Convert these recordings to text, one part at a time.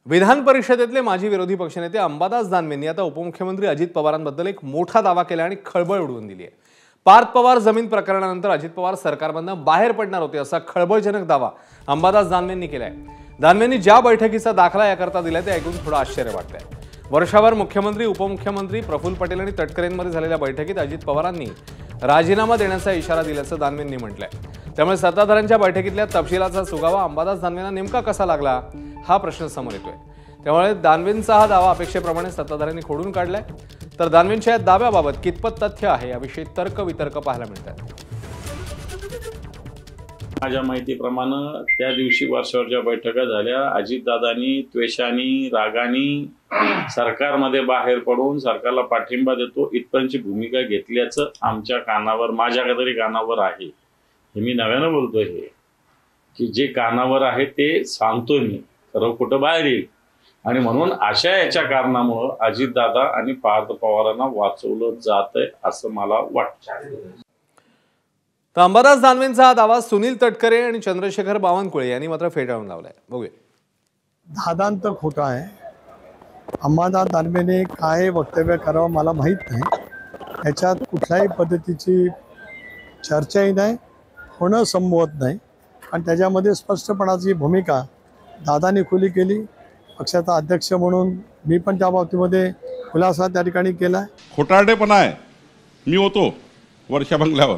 विधान परिषदेतले माजी विरोधी पक्षनेते अंबादास दानवेंनी आता उपमुख्यमंत्री अजित पवारांबद्दल एक मोठा दावा केला आणि खळबळ उडवून दिली आहे। पार्थ पवार जमीन प्रकरणानंतर अजित पवार सरकारमधून बाहेर पडणार होते असा खळबळजनक दावा अंबादास दानवेंनी केलाय। दानवेंनी ज्या बैठकीचा दाखला याकरता दिलाय ते ऐकून थोडं आश्चर्य वाटतंय। वर्षावर मुख्यमंत्री उपमुख्यमंत्री प्रफुल्ल पटेल आणि तटकरेंमध्ये झालेल्या बैठकीत अजित पवारांनी राजीनामा देण्याचा इशारा दिल्याचं दानवेंनी म्हटलंय। त्यामुळे सत्ताधाऱ्यांच्या बैठकीतल्या तपशिलाचा सुगावा अंबादास दानवेंना नेमका कसा लागला हा प्रश्न समोर येतोय। त्यामुळे दानवेंचा हा दावा अपेक्षेप्रमाणे सत्ताधाऱ्यांनी खोडून काढलाय। तर दानवेंच्या दाव्याबाबत कितपत तथ्य आहे याविषयी तर्क वितर्क पाहायला मिळतात। माझ्या माहितीप्रमाणे त्या दिवशी वर्षावरच्या बैठका झाल्या। अजितदादांनी त्वेषाने रागाने सरकारमध्ये बाहेर पडून सरकारला पाठिंबा देतो इतपर्यंतची भूमिका घेतल्याचं आमच्या कानावर माझ्या तरी कानावर आहे। हे मी नव्यानं बोलतोय हे की जे कानावर आहे ते सांगतो मी, खरं कुठं बाहेर येईल। आणि म्हणून अशा याच्या कारणामुळे अजितदादा आणि पार्थ पवारांना वाचवलं जातंय असं मला वाटतं। तर अंबादास दानवेंचा हा दावा सुनील तटकरे आणि चंद्रशेखर बावनकुळे यांनी मात्र फेटाळून लावलाय। बघूया। दादांत खोटा आहे। अंबादास दानवेने काय वक्तव्य करावं मला माहीत नाही। याच्यात कुठल्याही पद्धतीची चर्चाही नाही, होणं संभवत नाही। आणि त्याच्यामध्ये स्पष्टपणाची भूमिका दादांनी खुली केली। पक्षाचा अध्यक्ष म्हणून मी पण त्या बाबतीमध्ये खुलासा त्या ठिकाणी केला। खोटारडेपणा आहे। मी होतो वर्षा बंगल्यावर,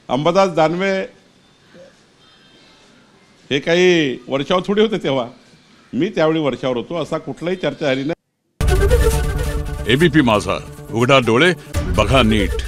अंबादास दानवे हे काही वर्षावर थोडे होते तेव्हा, मी त्यावेळी वर्षावर होतो। असा कुठलाही चर्चा झाली नाही। एबीपी माझा, उघडा डोळे बघा नीट।